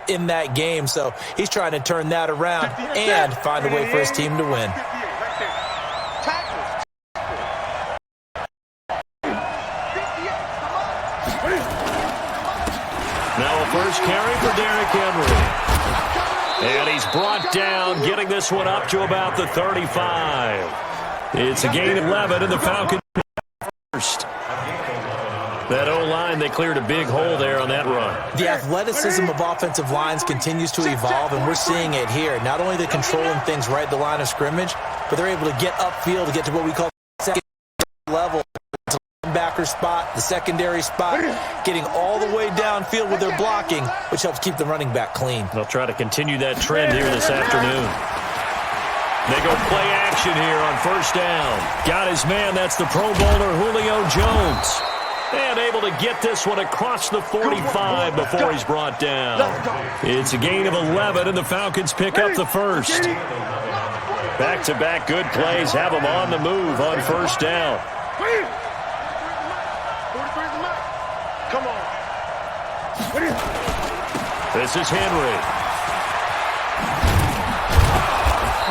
in that game, so he's trying to turn that around and find a way for his team to win. Now a first carry for Derrick Henry. And he's brought down, getting this one up to about the 35. It's a gain of 11, and the Falcons first. That O-line, they cleared a big hole there on that run. The athleticism of offensive lines continues to evolve, and we're seeing it here. Not only they're controlling things right at the line of scrimmage, but they're able to get upfield to get to what we call second level. Linebacker spot, the secondary spot, getting all the way downfield with their blocking, which helps keep the running back clean. They'll try to continue that trend here this afternoon. They go play action here on first down. Got his man, that's the Pro Bowler Julio Jones. And able to get this one across the 45 before he's brought down. It's a gain of 11, and the Falcons pick up the first. Back-to-back good plays have them on the move on first down. Come on. This is Henry.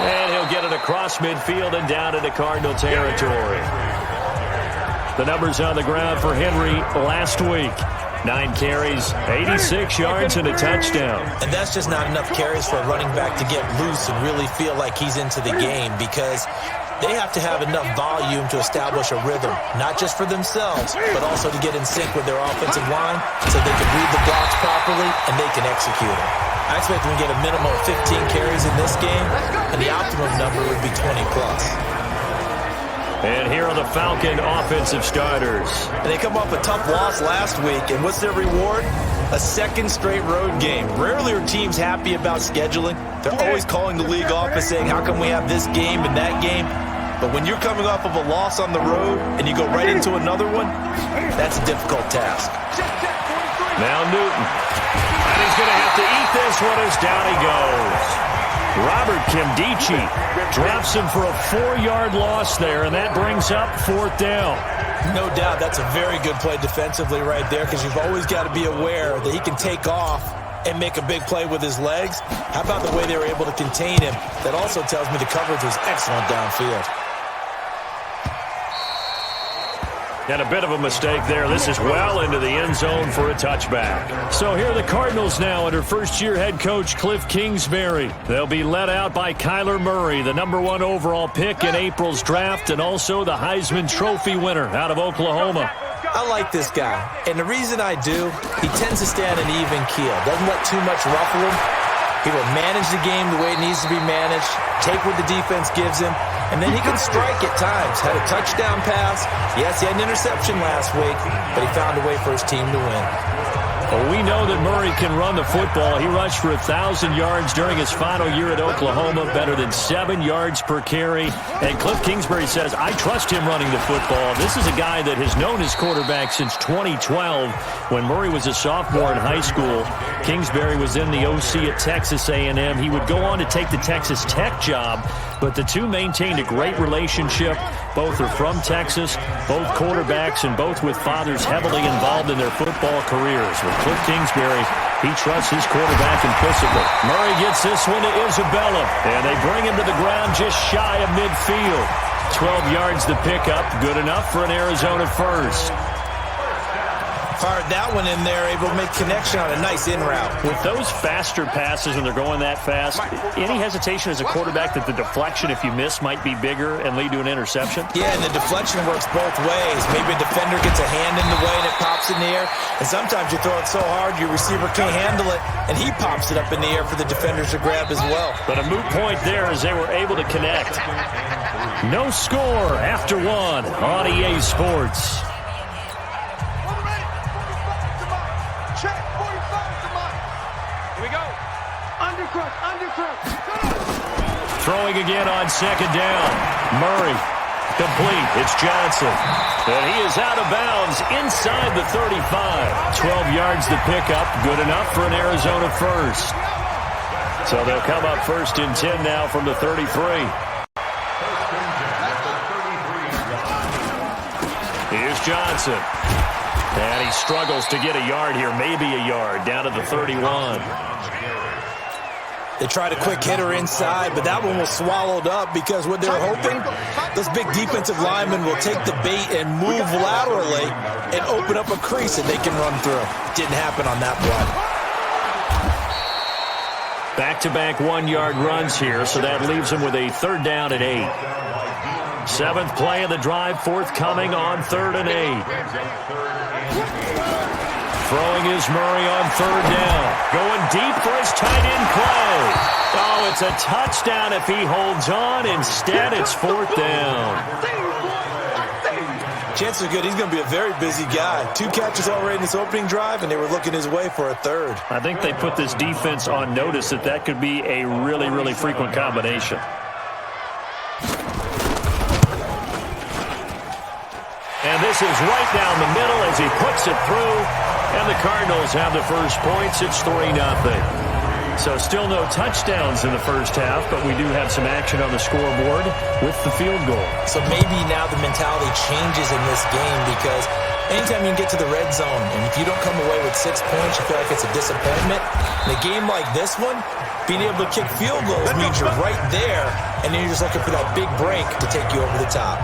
And he'll get it across midfield and down into Cardinal territory. The numbers on the ground for Henry last week. 9 carries, 86 yards, and a touchdown. And that's just not enough carries for a running back to get loose and really feel like he's into the game, because they have to have enough volume to establish a rhythm, not just for themselves, but also to get in sync with their offensive line so they can read the blocks properly and they can execute it. I expect them to get a minimum of 15 carries in this game, and the optimum number would be 20+. And here are the Falcon offensive starters. And they come off a tough loss last week, and what's their reward? A second straight road game. Rarely are teams happy about scheduling. They're always calling the league office saying, how come we have this game and that game? But when you're coming off of a loss on the road and you go right into another one, that's a difficult task. Now Newton. And he's going to have to eat this one as down he goes. Robert Kimdichie drops him for a 4-yard loss there, and that brings up fourth down. No doubt that's a very good play defensively right there, because you've always got to be aware that he can take off and make a big play with his legs. How about the way they were able to contain him? That also tells me the coverage was excellent downfield. And a bit of a mistake there. This is well into the end zone for a touchback. So here are the Cardinals now under first-year head coach Cliff Kingsbury. They'll be led out by Kyler Murray, the #1 overall pick in April's draft, and also the Heisman Trophy winner out of Oklahoma. I like this guy, and the reason I do, he tends to stay on an even keel. Doesn't let too much ruffle him. He will manage the game the way it needs to be managed, take what the defense gives him, and then he can strike at times. Had a touchdown pass. Yes, he had an interception last week, but he found a way for his team to win. Well, we know that Murray can run the football. He rushed for 1,000 yards during his final year at Oklahoma, better than 7 yards per carry. And Cliff Kingsbury says, I trust him running the football. This is a guy that has known his quarterback since 2012 when Murray was a sophomore in high school. Kingsbury was in the OC at Texas A&M. He would go on to take the Texas Tech job, but the two maintained a great relationship. Both are from Texas, both quarterbacks, and both with fathers heavily involved in their football careers. With Cliff Kingsbury, he trusts his quarterback implicitly. Murray gets this one to Isabella, and they bring him to the ground just shy of midfield. 12 yards to pick up, good enough for an Arizona first. Fired that one in there, able to make connection on a nice in route. With those faster passes when they're going that fast, any hesitation as a quarterback that the deflection, if you miss, might be bigger and lead to an interception? Yeah, and the deflection works both ways. Maybe a defender gets a hand in the way and it pops in the air. And sometimes you throw it so hard your receiver can't handle it, and he pops it up in the air for the defenders to grab as well. But a moot point there as they were able to connect. No score after one on EA Sports. Throwing again on second down. Murray, complete. It's Johnson. And he is out of bounds inside the 35. 12 yards to pick up. Good enough for an Arizona first. So they'll come up first and 10 now from the 33. Here's Johnson. And he struggles to get a yard here, maybe a yard, down to the 31. They tried a quick hitter inside, but that one was swallowed up because what they're hoping, those big defensive linemen will take the bait and move laterally and open up a crease that they can run through. Didn't happen on that play. Back-to-back 1-yard runs here, so that leaves them with a 3rd down and 8. 7th play of the drive, forthcoming on 3rd and 8. Throwing is Murray on 3rd down. Going deep for his tight end Clay. Oh, it's a touchdown if he holds on. Instead, it's 4th down. Chances are good he's going to be a very busy guy. 2 catches already in this opening drive, and they were looking his way for a 3rd. I think they put this defense on notice that could be a really, really frequent combination. And this is right down the middle as he puts it through. And the Cardinals have the first points. It's 3-0. So still no touchdowns in the first half, but we do have some action on the scoreboard with the field goal. So maybe now the mentality changes in this game because anytime you can get to the red zone, and if you don't come away with 6 points, you feel like it's a disappointment. In a game like this one, being able to kick field goals means you're right there, and then you're just looking for that big break to take you over the top.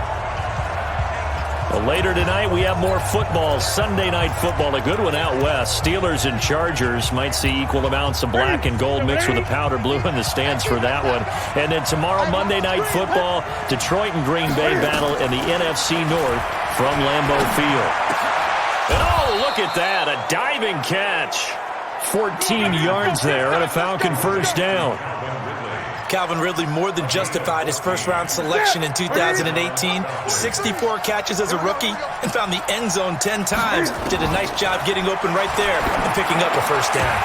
Well, later tonight, we have more football, Sunday night football, a good one out west. Steelers and Chargers might see equal amounts of black and gold mixed with a powder blue in the stands for that one. And then tomorrow, Monday night football, Detroit and Green Bay battle in the NFC North from Lambeau Field. And oh, look at that, a diving catch. 14 yards there and a Falcon first down. Calvin Ridley more than justified his first-round selection in 2018. 64 catches as a rookie and found the end zone 10 times. Did a nice job getting open right there and picking up a first down.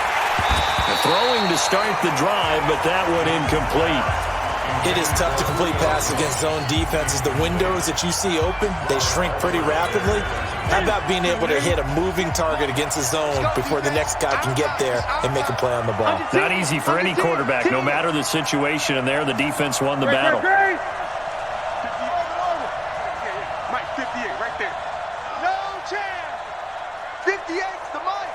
Throwing to start the drive, but that one incomplete. It is tough to complete passes against zone defenses. The windows that you see open, they shrink pretty rapidly. How about being able to hit a moving target against a zone before the next guy can get there and make a play on the ball? Not easy for any quarterback, no matter the situation, and there the defense won the battle. Mike, 58, right there. No chance. 58's the Mike.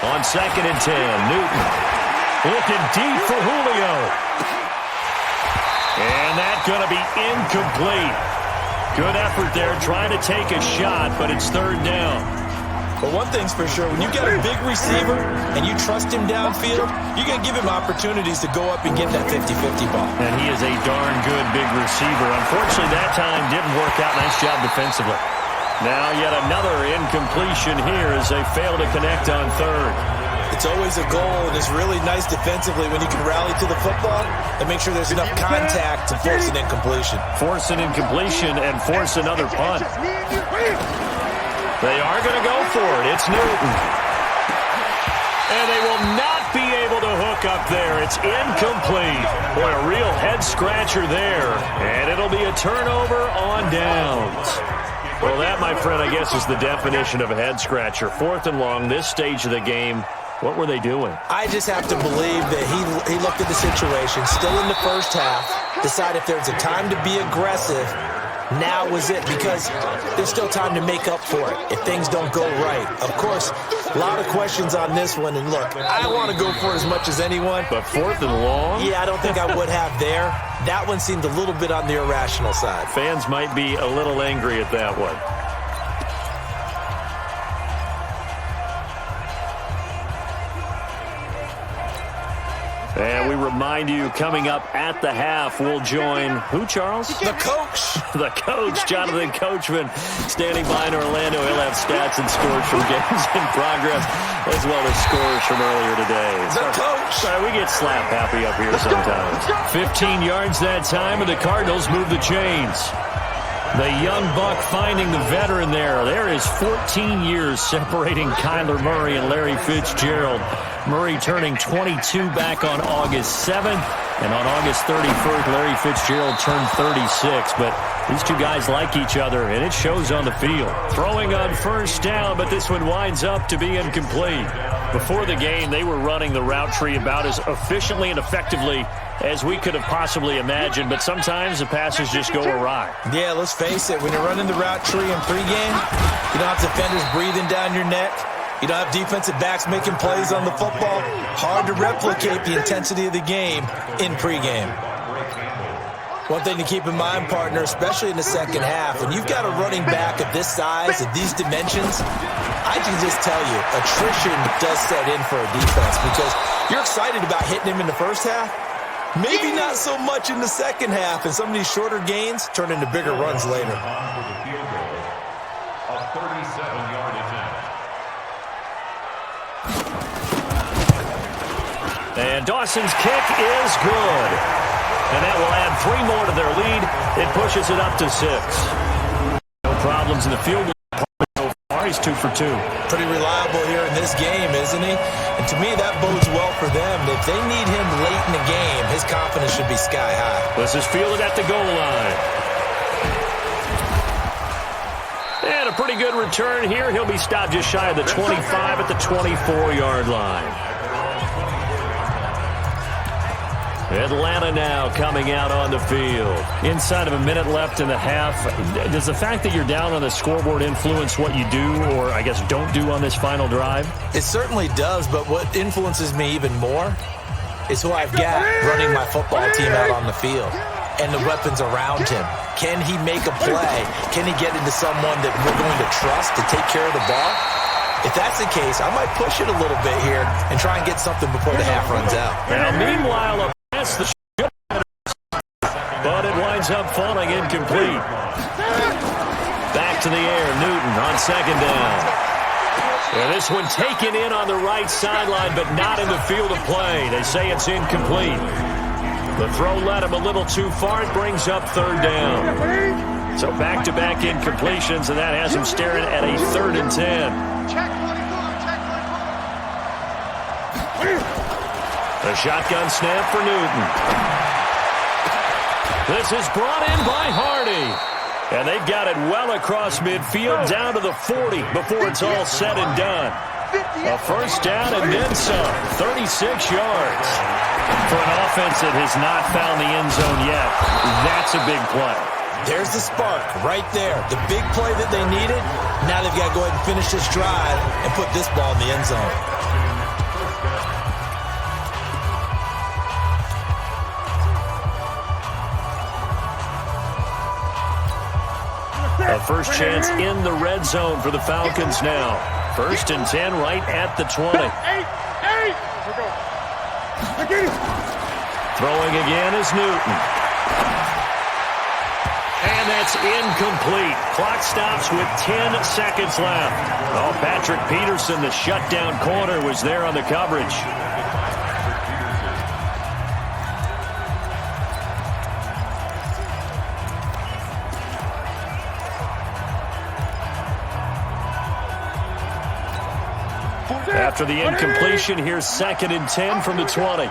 On 2nd and 10, Newton looking deep for Julio. And that's going to be incomplete. Good effort there, trying to take a shot, but it's 3rd down. But one thing's for sure, when you got a big receiver and you trust him downfield, you're going to give him opportunities to go up and get that 50-50 ball. And he is a darn good big receiver. Unfortunately, that time didn't work out. Nice job defensively. Now yet another incompletion here as they fail to connect on 3rd. It's always a goal, and it's really nice defensively when you can rally to the football and make sure there's enough contact to force an incompletion. Force an incompletion and force another punt. They are going to go for it. It's Newton. And they will not be able to hook up there. It's incomplete. Boy, a real head-scratcher there. And it'll be a turnover on downs. Well, that, my friend, I guess is the definition of a head-scratcher. 4th and long, this stage of the game. What were they doing? I just have to believe that he looked at the situation, still in the first half, decided if there's a time to be aggressive, now was it, because there's still time to make up for it if things don't go right. Of course, a lot of questions on this one, and look, I want to go for it as much as anyone. But 4th and long? Yeah, I don't think I would have there. That one seemed a little bit on the irrational side. Fans might be a little angry at that one. And we remind you, coming up at the half, we'll join who, Charles? The coach. The coach, Jonathan Coachman, standing by in Orlando. He'll have stats and scores from games in progress, as well as scores from earlier today. The coach. Sorry, we get slap happy up here sometimes. 15 yards that time, and the Cardinals move the chains. The young buck finding the veteran there. There is 14 years separating Kyler Murray and Larry Fitzgerald. Murray turning 22 back on August 7th. And on August 31st, Larry Fitzgerald turned 36. But these two guys like each other, and it shows on the field. Throwing on first down, but this one winds up to be incomplete. Before the game, they were running the route tree about as efficiently and effectively as we could have possibly imagined, but sometimes the passes just go awry. Yeah, let's face it, when you're running the route tree in pregame, you don't have defenders breathing down your neck. You don't have defensive backs making plays on the football. Hard to replicate the intensity of the game in pregame. One thing to keep in mind, partner, especially in the second half, when you've got a running back of this size, of these dimensions, I can just tell you, attrition does set in for a defense because you're excited about hitting him in the first half. Maybe not so much in the second half, and some of these shorter gains turn into bigger runs later. And Dawson's kick is good. And that will add 3 more to their lead. It pushes it up to 6. No problems in the field goal so far. He's 2 for 2. Pretty reliable here in this game, isn't he? And to me, that bodes well for them. If they need him late in the game, his confidence should be sky high. This is fielded at the goal line. And a pretty good return here. He'll be stopped just shy of the 25 at the 24-yard line. Atlanta now coming out on the field. Inside of a minute left in the half. Does the fact that you're down on the scoreboard influence what you do, or I guess don't do on this final drive? It certainly does, but what influences me even more is who I've got running my football team out on the field and the weapons around him. Can he make a play? Can he get into someone that we're going to trust to take care of the ball? If that's the case, I might push it a little bit here and try and get something before the half runs out. Now, meanwhile, but it winds up falling incomplete. Back to the air, Newton on second down. And this one taken in on the right sideline, but not in the field of play. They say it's incomplete. The throw led him a little too far. It brings up third down. So back-to-back incompletions, and that has him staring at a 3rd and 10. A shotgun snap for Newton. This is brought in by Hardy. And they've got it well across midfield down to the 40 before it's all said and done. A first down and then some. 36 yards. For an offense that has not found the end zone yet, that's a big play. There's the spark right there. The big play that they needed. Now they've got to go ahead and finish this drive and put this ball in the end zone. A first chance in the red zone for the Falcons now. 1st and 10 right at the 20. Throwing again is Newton. And that's incomplete. Clock stops with 10 seconds left. Oh, Patrick Peterson, the shutdown corner, was there on the coverage. After the incompletion, here's 2nd and 10 from the 20. 8.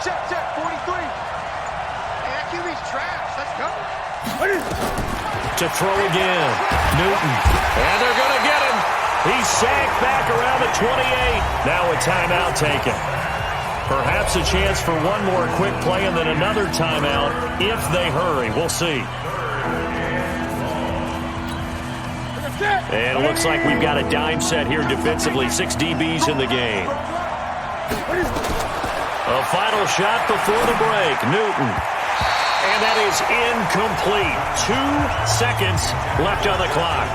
Check, 43. Hey, that QB's trash. Let's go. To throw again. Newton. And they're going to get him. He's sacked back around the 28. Now a timeout taken. Perhaps a chance for one more quick play and then another timeout if they hurry. We'll see. And it looks like we've got a dime set here defensively. 6 DBs in the game. A final shot before the break. Newton. And that is incomplete. 2 seconds left on the clock.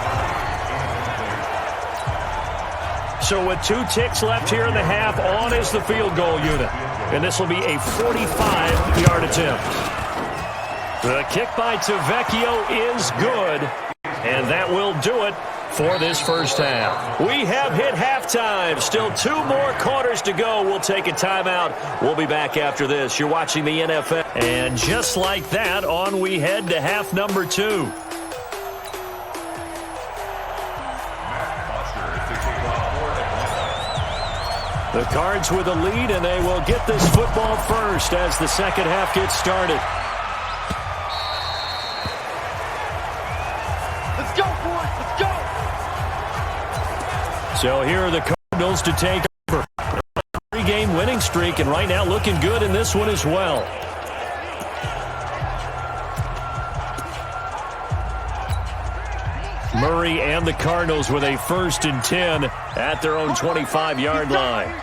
So with 2 ticks left here in the half, on is the field goal unit. And this will be a 45-yard attempt. The kick by Tavecchio is good. And that will do it for this first half. We have hit halftime. Still 2 more quarters to go. We'll take a timeout. We'll be back after this. You're watching the NFL. And just like that, on we head to half number 2. The Cards with a lead, and they will get this football first as the second half gets started. Let's go, boys. Let's go. So here are the Cardinals to take over. Three-game winning streak, and right now looking good in this one as well. Murray and the Cardinals with a 1st and 10 at their own 25-yard line.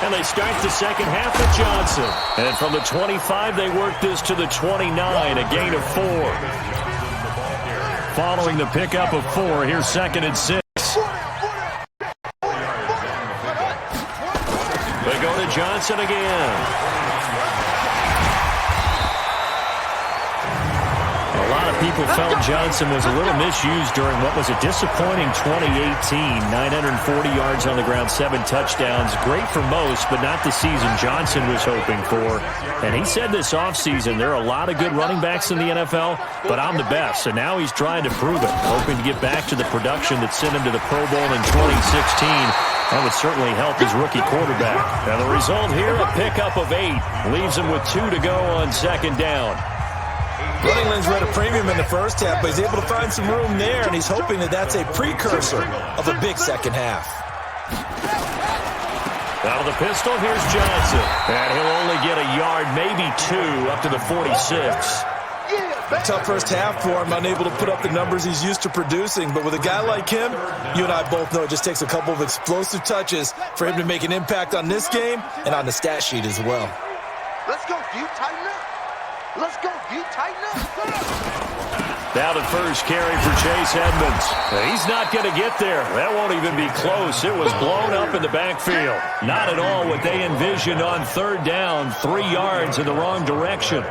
And they start the second half with Johnson. And from the 25, they work this to the 29, a gain of 4. Following the pickup of 4, here's 2nd and 6. They go to Johnson again. A lot of people felt Johnson was a little misused during what was a disappointing 2018. 940 yards on the ground, 7 touchdowns. Great for most, but not the season Johnson was hoping for. And he said this offseason, there are a lot of good running backs in the NFL, but I'm the best. And now he's trying to prove it, hoping to get back to the production that sent him to the Pro Bowl in 2016. That would certainly help his rookie quarterback. And the result here, a pickup of 8. Leaves him with 2 to go on 2nd down. Running lanes were at a premium in the first half, but he's able to find some room there, and he's hoping that that's a precursor of a big second half. Out of the pistol, here's Johnson. And he'll only get a yard, maybe 2, up to the 46. Tough first half for him, unable to put up the numbers he's used to producing. But with a guy like him, you and I both know it just takes a couple of explosive touches for him to make an impact on this game and on the stat sheet as well. Let's go, dude. Tighten up. Let's go, dude. Tighten up. Now the first carry for Chase Edmonds. He's not going to get there. That won't even be close. It was blown up in the backfield. Not at all what they envisioned on 3rd down. 3 yards in the wrong direction.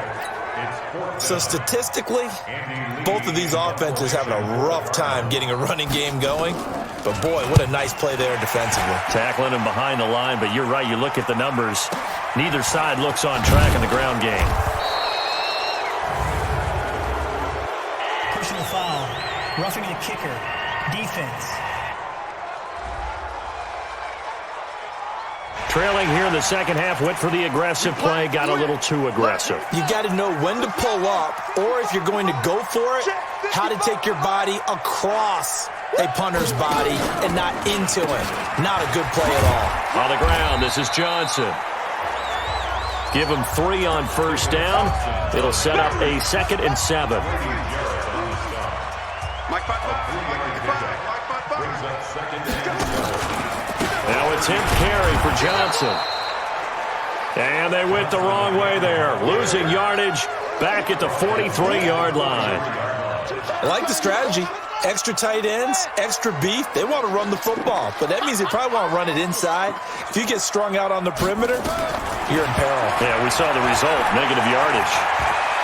So statistically, both of these offenses having a rough time getting a running game going. But boy, what a nice play there defensively. Tackling him behind the line, but you're right. You look at the numbers. Neither side looks on track in the ground game. Personal foul. Roughing the kicker. Defense. Trailing here in the second half, went for the aggressive play, got a little too aggressive. You got to know when to pull up, or if you're going to go for it, how to take your body across a punter's body and not into him. Not a good play at all. On the ground, this is Johnson. Give him 3 on 1st down. It'll set up a 2nd and 7. Now a 10th carry for Johnson. And they went the wrong way there. Losing yardage back at the 43-yard line. I like the strategy. Extra tight ends, extra beef. They want to run the football, but that means they probably want to run it inside. If you get strung out on the perimeter, you're in peril. Yeah, we saw the result, negative yardage.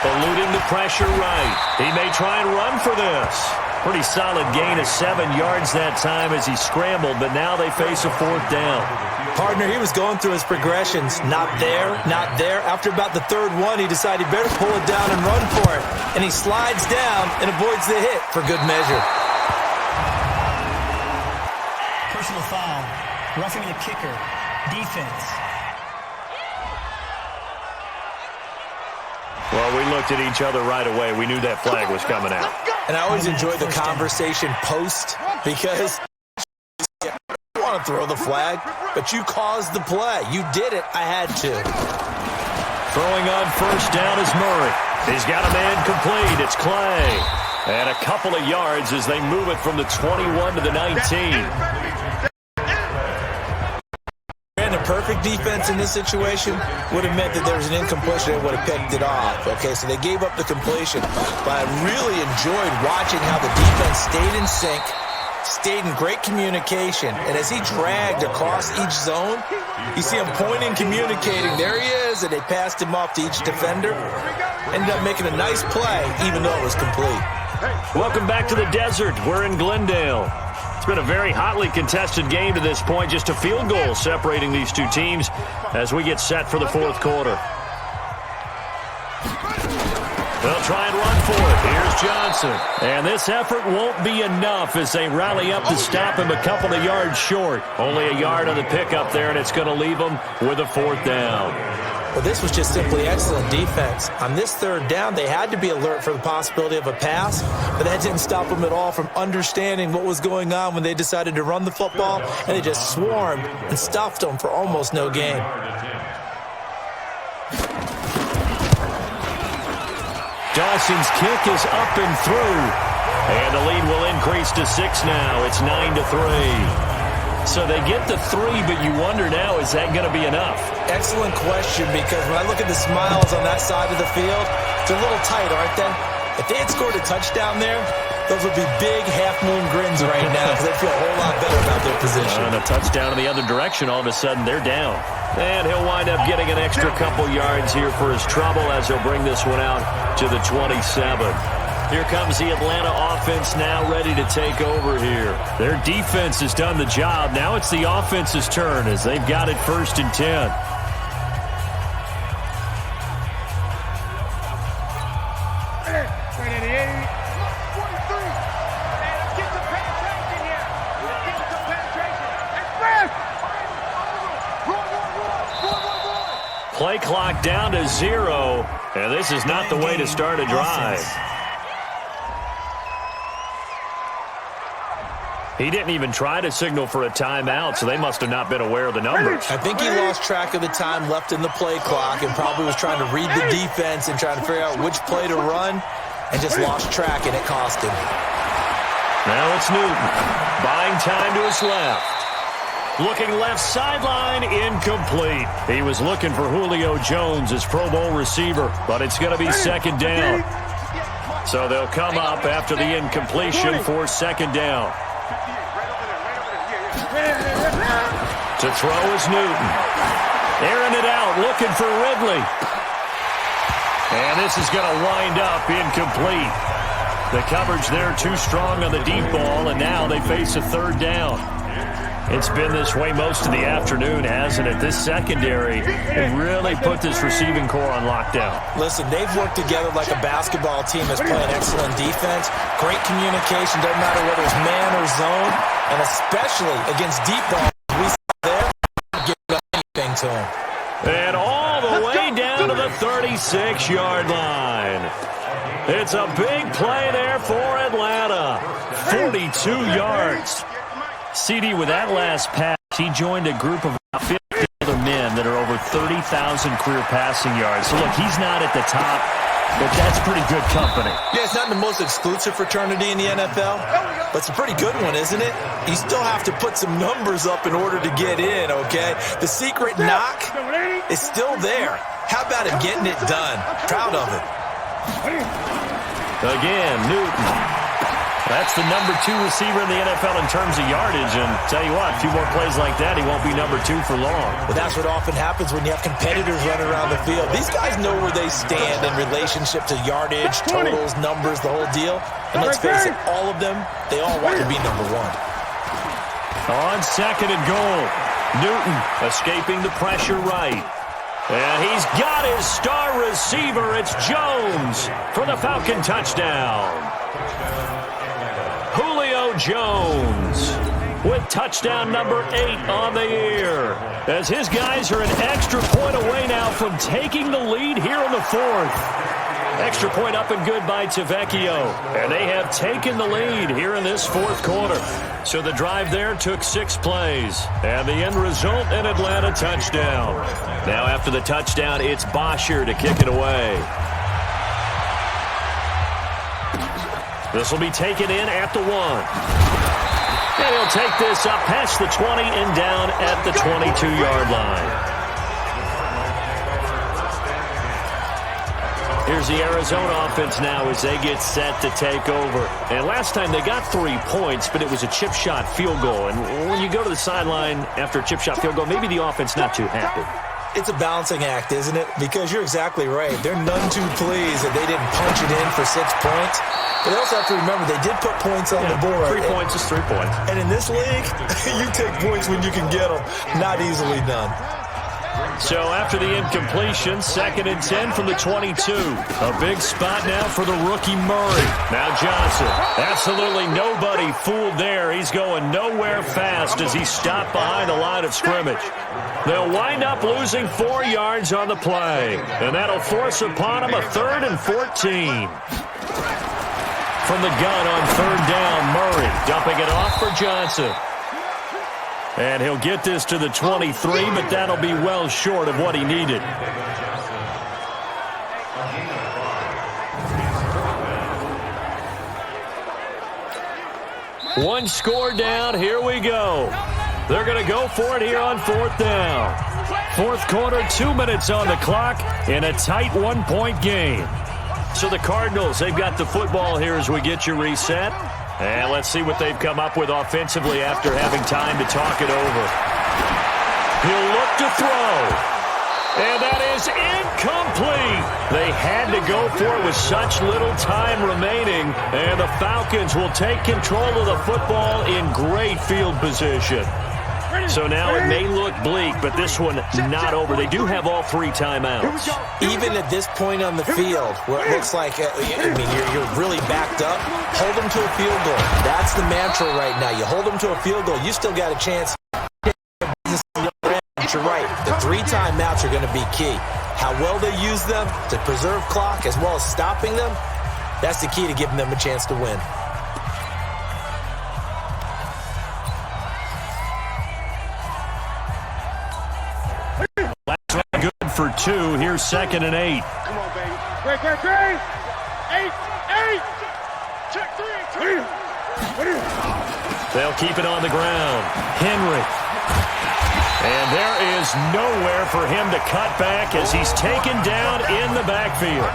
Eluding the pressure right. He may try and run for this. Pretty solid gain of 7 yards that time as he scrambled, but now they face a 4th down. Partner, he was going through his progressions. Not there, not there. After about the 3rd one, he decided he better pull it down and run for it. And he slides down and avoids the hit for good measure. Personal foul. Roughing the kicker. Defense. Well, we looked at each other right away. We knew that flag was coming out. And I always enjoy the conversation post because you want to throw the flag, but you caused the play. You did it. I had to. Throwing on 1st down is Murray. He's got a man complete. It's Clay. And a couple of yards as they move it from the 21 to the 19. And a perfect defense in this situation would have meant that there was an incompletion and would have picked it off. Okay, so they gave up the completion. But I really enjoyed watching how the defense stayed in sync, stayed in great communication. And as he dragged across each zone, you see him pointing, communicating. There he is, and they passed him off to each defender. Ended up making a nice play, even though it was complete. Welcome back to the desert. We're in Glendale. It's been a very hotly contested game to this point. Just a field goal separating these two teams as we get set for the 4th quarter. They'll try and run for it. Here's Johnson. And this effort won't be enough as they rally up to stop him a couple of yards short. Only a yard on the pickup there, and it's going to leave them with a 4th down. Well, this was just simply excellent defense. On this 3rd down, they had to be alert for the possibility of a pass, but that didn't stop them at all from understanding what was going on when they decided to run the football, and they just swarmed and stuffed them for almost no gain. Dawson's kick is up and through, and the lead will increase to 6 now. It's 9-3. So they get the 3, but you wonder now, is that going to be enough? Excellent question, because when I look at the smiles on that side of the field, they're a little tight, aren't they? If they had scored a touchdown there, those would be big half-moon grins right now because they feel a whole lot better about their position. And a touchdown in the other direction, all of a sudden they're down. And he'll wind up getting an extra couple yards here for his trouble as he'll bring this one out to the 27. Here comes the Atlanta offense now ready to take over here. Their defense has done the job. Now it's the offense's turn as they've got it 1st and 10. Play clock down to 0, and this is not the way to start a drive. He didn't even try to signal for a timeout, so they must have not been aware of the numbers. I think he lost track of the time left in the play clock and probably was trying to read the defense and trying to figure out which play to run and just lost track, and it cost him. Now it's Newton. Buying time to his left. Looking left sideline, incomplete. He was looking for Julio Jones, his Pro Bowl receiver, but it's going to be 2nd down. So they'll come up after the incompletion for 2nd down. To throw is Newton. Airing it out, looking for Ridley. And this is going to wind up incomplete. The coverage there too strong on the deep ball, and now they face a 3rd down. It's been this way most of the afternoon, hasn't it? This secondary has really put this receiving core on lockdown. Listen, they've worked together like a basketball team that's playing excellent defense. Great communication, doesn't matter whether it's man or zone, and especially against deep balls. We see there, give anything to them. And all the way down to the 36-yard line. It's a big play there for Atlanta. 42 yards. CD, with that last pass, he joined a group of about 50 other men that are over 30,000 career passing yards. So, look, he's not at the top, but that's pretty good company. Yeah, it's not the most exclusive fraternity in the NFL, but it's a pretty good one, isn't it? You still have to put some numbers up in order to get in, okay? The secret knock is still there. How about him getting it done? Proud of it. Again, Newton. That's the number 2 receiver in the NFL in terms of yardage. And tell you what, a few more plays like that, he won't be number 2 for long. But that's what often happens when you have competitors running around the field. These guys know where they stand in relationship to yardage, totals, numbers, the whole deal. And let's face it, all of them, they all want to be number 1. On 2nd and goal, Newton escaping the pressure right. And he's got his star receiver. It's Jones for the Falcon touchdown. Julio Jones with touchdown number 8 on the year. As his guys are an extra point away now from taking the lead here in the 4th. Extra point up and good by Tavecchio. And they have taken the lead here in this 4th quarter. So the drive there took 6 plays. And the end result, an Atlanta touchdown. Now after the touchdown, it's Bosher to kick it away. This will be taken in at the 1. And he'll take this up past the 20 and down at the 22-yard line. Here's the Arizona offense now as they get set to take over. And last time they got 3 points, but it was a chip shot field goal. And when you go to the sideline after a chip shot field goal, maybe the offense not too happy. It's a balancing act, isn't it? Because you're exactly right. They're none too pleased that they didn't punch it in for 6 points. But they also have to remember they did put points on the board. 3 points is 3 points. And in this league, you take points when you can get them. Not easily done. So after the incompletion, 2nd and 10 from the 22. A big spot now for the rookie Murray. Now Johnson. Absolutely nobody fooled there. He's going nowhere fast as he stopped behind the line of scrimmage. They'll wind up losing 4 yards on the play. And that'll force upon him a 3rd and 14. From the gun on 3rd down, Murray dumping it off for Johnson. And he'll get this to the 23, but that'll be well short of what he needed. One score down. Here we go. They're going to go for it here on 4th down. 4th quarter, 2 minutes on the clock in a tight 1-point game. So the Cardinals, they've got the football here as we get you reset. And let's see what they've come up with offensively after having time to talk it over. He'll look to throw. And that is incomplete. They had to go for it with such little time remaining. And the Falcons will take control of the football in great field position. So now it may look bleak, but this one not over. They do have all 3 timeouts. Even at this point on the field, where it looks like, you're really backed up, hold them to a field goal. That's the mantra right now. You hold them to a field goal, you still got a chance. You're right. The 3 timeouts are going to be key. How well they use them to preserve clock as well as stopping them, that's the key to giving them a chance to win. Good for 2. Here's 2nd and 8. Come on, baby. Great. 8. Check 3. They'll keep it on the ground. Henry. And there is nowhere for him to cut back as he's taken down in the backfield.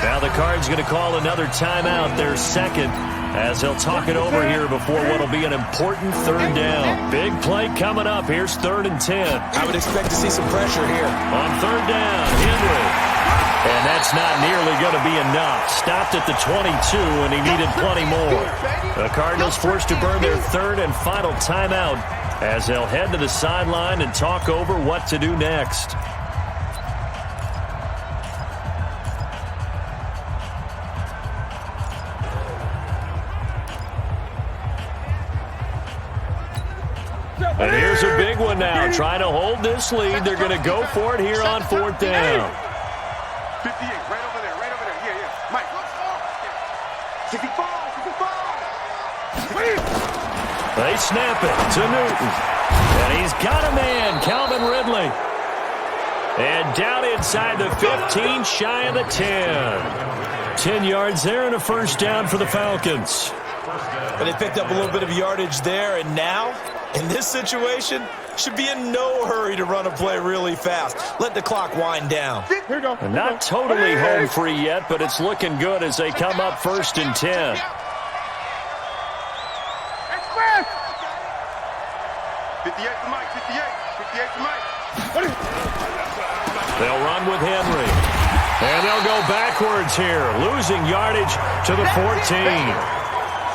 Now the Cards going to call another timeout, their 2nd, as they'll talk it over here before what will be an important 3rd down. Big play coming up. Here's 3rd and 10. I would expect to see some pressure here. On 3rd down, Henry. And that's not nearly going to be enough. Stopped at the 22, and he needed plenty more. The Cardinals forced to burn their 3rd and final timeout as they'll head to the sideline and talk over what to do next. And here's a big one now. Trying to hold this lead. They're going to go for it here on 4th down. 58, right over there. Yeah. Mike. 65. They snap it to Newton. And he's got a man, Calvin Ridley. And down inside the 15, shy of the 10. 10 yards there and a 1st down for the Falcons. But they picked up a little bit of yardage there, and now, in this situation, should be in no hurry to run a play really fast. Let the clock wind down. Here we go. And not totally home free yet, but it's looking good as they come up 1st and 10. Express! 58 to Mike. 58 to Mike. They'll run with Henry. And they'll go backwards here, losing yardage to the 14.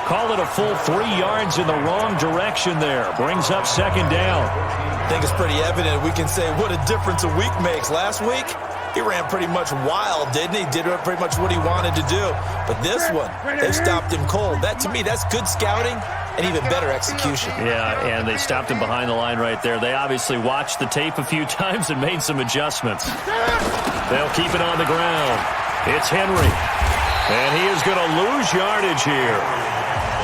Call it a full 3 yards in the wrong direction there. Brings up 2nd down. I think it's pretty evident. We can say what a difference a week makes. Last week, he ran pretty much wild, didn't he? Did pretty much what he wanted to do. But this one, they stopped him cold. That, to me, that's good scouting and even better execution. Yeah, and they stopped him behind the line right there. They obviously watched the tape a few times and made some adjustments. They'll keep it on the ground. It's Henry. And he is going to lose yardage here.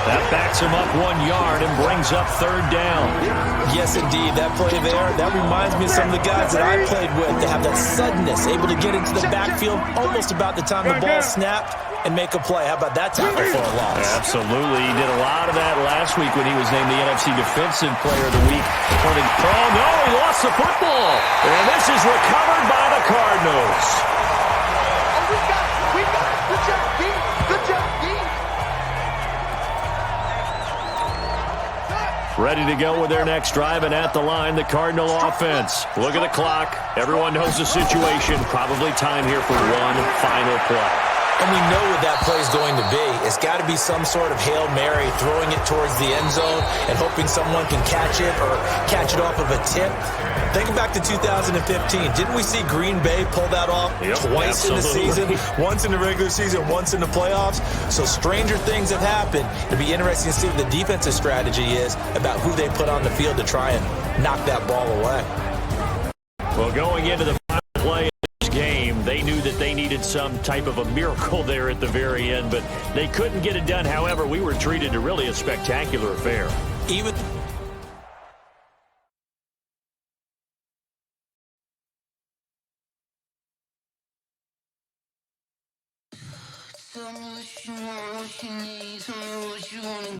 That backs him up 1 yard and brings up 3rd down. Yes, indeed. That play there, that reminds me of some of the guys that I played with. They have that suddenness, able to get into the backfield almost about the time the ball snapped and make a play. How about that tackle for a loss? Absolutely. He did a lot of that last week when he was named the NFC Defensive Player of the Week. Oh, no, he lost the football. And this is recovered by the Cardinals. Oh, we got it. Good job, D. Good job, D. Ready to go with their next drive, and at the line, the Cardinal offense. Look at the clock. Everyone knows the situation. Probably time here for one final play. And we know what that play is going to be. It's got to be some sort of Hail Mary, throwing it towards the end zone and hoping someone can catch it or catch it off of a tip. Think back to 2015. Didn't we see Green Bay pull that off twice in the season? Once in the regular season, once in the playoffs. So stranger things have happened. It'll be interesting to see what the defensive strategy is about who they put on the field to try and knock that ball away. Well, going into the final play of this game, they knew that they needed some type of a miracle there at the very end, but they couldn't get it done. However, we were treated to really a spectacular affair. Even